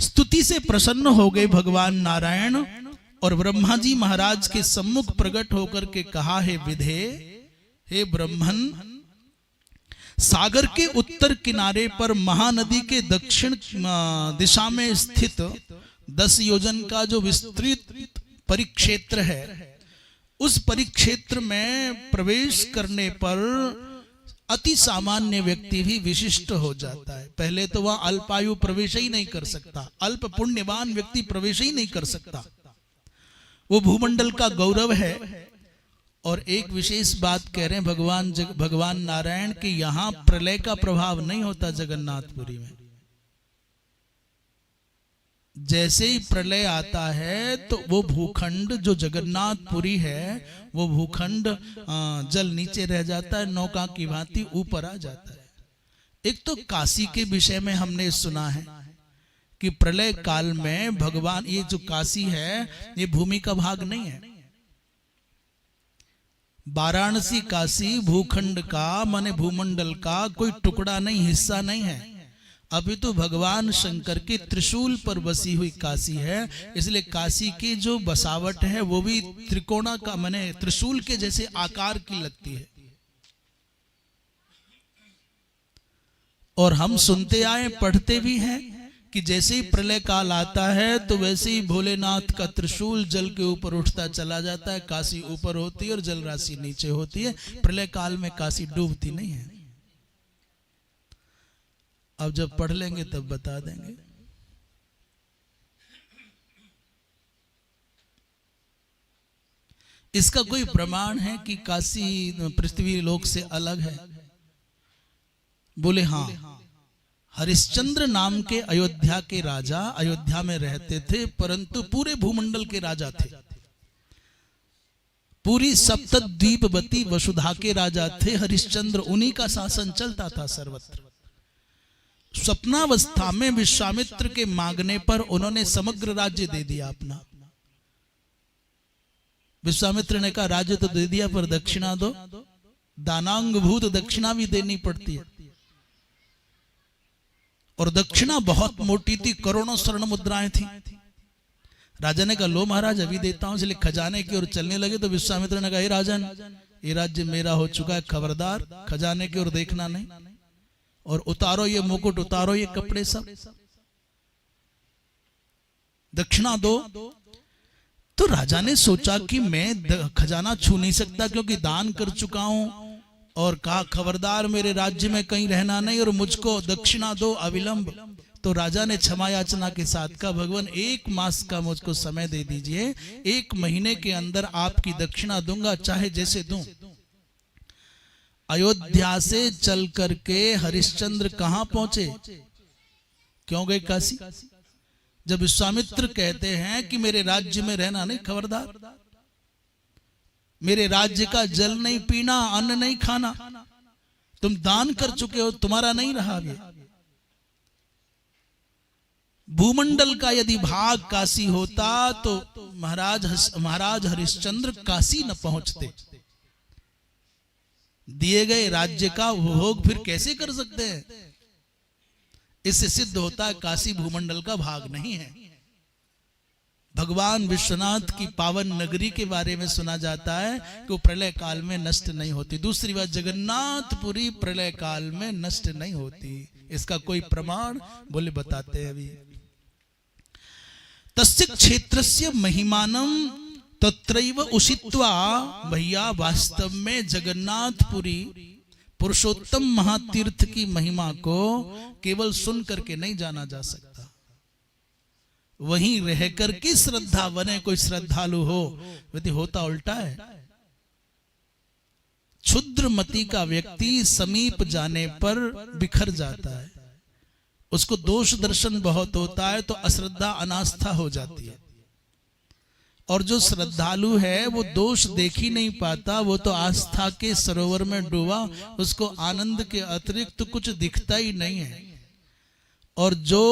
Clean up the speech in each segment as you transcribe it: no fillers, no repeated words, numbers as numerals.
स्तुति से प्रसन्न हो गए भगवान नारायण और ब्रह्मा जी महाराज के सम्मुख प्रकट होकर के कहा, हे विधे, हे ब्रह्मन, सागर के उत्तर किनारे पर महानदी के दक्षिण दिशा में स्थित 10 योजन का जो विस्तृत परिक्षेत्र है, उस परिक्षेत्र में प्रवेश करने पर अति सामान्य व्यक्ति भी विशिष्ट हो जाता है। पहले तो वह अल्पायु प्रवेश ही नहीं कर सकता, अल्प पुण्यवान व्यक्ति प्रवेश ही नहीं कर सकता। वो भूमंडल का गौरव है। और एक विशेष बात कह रहे हैं भगवान नारायण कि यहां प्रलय का प्रभाव नहीं होता जगन्नाथपुरी में। जैसे ही प्रलय आता है तो वो भूखंड जो जगन्नाथपुरी है, वो भूखंड जल नीचे रह जाता है, नौका की भांति ऊपर आ जाता है। एक तो काशी के विषय में हमने सुना है कि प्रलय काल में भगवान, ये जो काशी है ये भूमि का भाग नहीं है। वाराणसी काशी भूखंड का माने भूमंडल का कोई टुकड़ा नहीं, हिस्सा नहीं है। अभी तो भगवान शंकर के त्रिशूल पर बसी हुई काशी है, इसलिए काशी की जो बसावट है वो भी त्रिकोणा का माने त्रिशूल के जैसे आकार की लगती है। और हम सुनते आए, पढ़ते भी हैं कि जैसे ही प्रलय काल आता है तो वैसे ही भोलेनाथ का त्रिशूल जल के ऊपर उठता चला जाता है, काशी ऊपर होती है और जल राशि नीचे होती है। प्रलय काल में काशी डूबती नहीं है। अब जब पढ़ लेंगे तब बता देंगे। इसका कोई प्रमाण है कि काशी पृथ्वी लोक से अलग है? बोले हाँ, हरिश्चंद्र नाम के अयोध्या के राजा अयोध्या में रहते थे, परंतु पूरे भूमंडल के राजा थे। पूरी सप्तद्वीपवती वसुधा के राजा थे हरिश्चंद्र, उन्हीं का शासन चलता था सर्वत्र। स्वप्नावस्था में विश्वामित्र के मांगने पर उन्होंने समग्र राज्य दे दिया अपना। विश्वामित्र ने कहा राज्य तो दे दिया पर दक्षिणा दो। दानांग भूत दक्षिणा भी देनी पड़ती है, और दक्षिणा बहुत मोटी थी, करोड़ों स्वर्ण मुद्राएं थी। राजा ने कहा लो महाराज अभी देता हूं, इसलिए खजाने की ओर चलने लगे तो विश्वामित्र ने कहा हे राजन, ये राज्य मेरा हो चुका है, खबरदार खजाने की ओर देखना नहीं, और उतारो ये मुकुट, उतारो ये कपड़े, सब दक्षिणा दो। तो राजा ने सोचा कि मैं खजाना छू नहीं सकता क्योंकि दान कर चुका हूं, और कहा खबरदार मेरे राज्य में कहीं रहना नहीं और मुझको दक्षिणा दो अविलंब। तो राजा ने क्षमा याचना के साथ कहा भगवान 1 मास का मुझको समय दे दीजिए, 1 महीने के अंदर आपकी दक्षिणा दूंगा, चाहे जैसे दूं। अयोध्या से चल करके हरिश्चंद्र कहां पहुंचे? क्यों गए काशी? जब विश्वामित्र कहते हैं कि मेरे राज्य में रहना नहीं, खबरदार, मेरे राज्य का जल नहीं पीना, अन्न नहीं खाना, तुम दान कर चुके हो, तुम्हारा नहीं रहा। ये भूमंडल का यदि भाग काशी होता तो महाराज हरिश्चंद्र काशी न पहुंचते। दिए गए राज्य का भोग फिर कैसे कर सकते हैं? इससे सिद्ध होता है काशी भूमंडल का भाग नहीं है। भगवान विश्वनाथ की पावन नगरी के बारे में सुना जाता है कि वो प्रलय काल में नष्ट नहीं होती। दूसरी बात, जगन्नाथपुरी प्रलय काल में नष्ट नहीं होती। इसका कोई प्रमाण? बोले बताते हैं अभी। तस्य क्षेत्रस्य महिमानं तत्रैव उषित्वा, भैया वास्तव में जगन्नाथपुरी पुरुषोत्तम महातीर्थ की महिमा को केवल सुन करके नहीं जाना जा सकता, वहीं रह करके श्रद्धा बने कोई श्रद्धालु हो। यदि होता उल्टा है, क्षुद्र मति का व्यक्ति समीप जाने पर बिखर जाता है, उसको दोष दर्शन बहुत होता है तो अश्रद्धा अनास्था हो जाती है। और जो श्रद्धालु है वो दोष देख ही नहीं पाता, वो तो आस्था के सरोवर में डूबा, उसको आनंद के अतिरिक्त कुछ दिखता ही नहीं है। और जो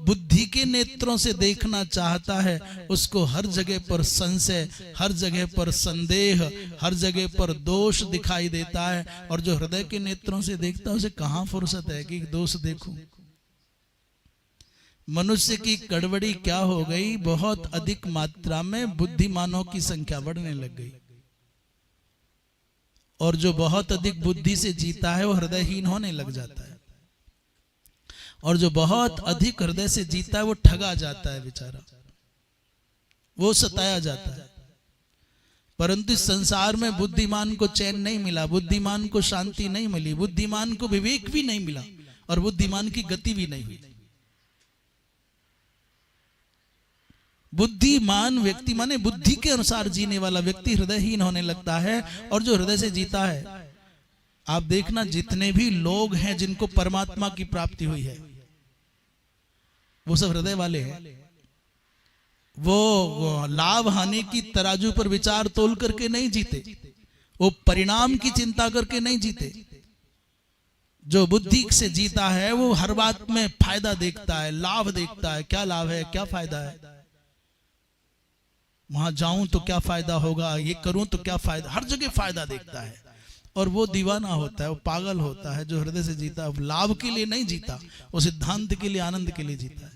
बुद्धि के नेत्रों से देखना चाहता है उसको हर जगह पर संशय, हर जगह पर संदेह, हर जगह पर दोष दिखाई देता है। और जो हृदय के नेत्रों से देखता है उसे कहां फुर्सत है कि दोष देखूं। मनुष्य की गड़बड़ी क्या हो गई, बहुत अधिक मात्रा में बुद्धिमानों की संख्या बढ़ने लग गई, और जो बहुत अधिक बुद्धि से जीता है वो हृदयहीन होने लग जाता है, और जो बहुत अधिक हृदय से जीता है वो ठगा जाता है बेचारा, वो सताया जाता है। परंतु इस संसार में बुद्धिमान को चैन नहीं मिला, बुद्धिमान को शांति नहीं मिली, बुद्धिमान को विवेक भी नहीं मिला, और बुद्धिमान की गति भी नहीं हुई। बुद्धिमान व्यक्ति माने बुद्धि के अनुसार जीने वाला व्यक्ति हृदयहीन होने लगता है, और जो हृदय से जीता है, आप देखना जितने भी लोग हैं जिनको परमात्मा की प्राप्ति हुई है वो सब हृदय वाले हैं। वो लाभ हानि की तराजू पर विचार तोल करके नहीं जीते, वो परिणाम की चिंता करके नहीं जीते। जो बुद्धि से जीता है वो हर बात में फायदा देखता है, लाभ देखता है, क्या लाभ है, क्या फायदा है, वहां जाऊं तो क्या फायदा होगा, ये करूं तो क्या फायदा, हर जगह फायदा देखता है। और वो दीवाना होता है, वो पागल होता है। जो हृदय से जीता, लाभ के लिए नहीं जीता, वो सिद्धांत के लिए, आनंद के लिए जीता है।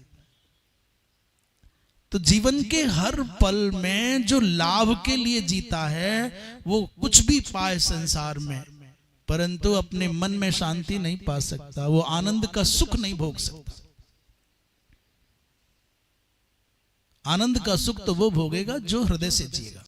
तो जीवन के हर पल में जो लाभ के लिए जीता है वो कुछ भी पाए संसार में, परंतु अपने मन में शांति नहीं पा सकता, वो आनंद का सुख नहीं भोग सकता। आनंद का सुख तो वो भोगेगा जो हृदय से जिएगा।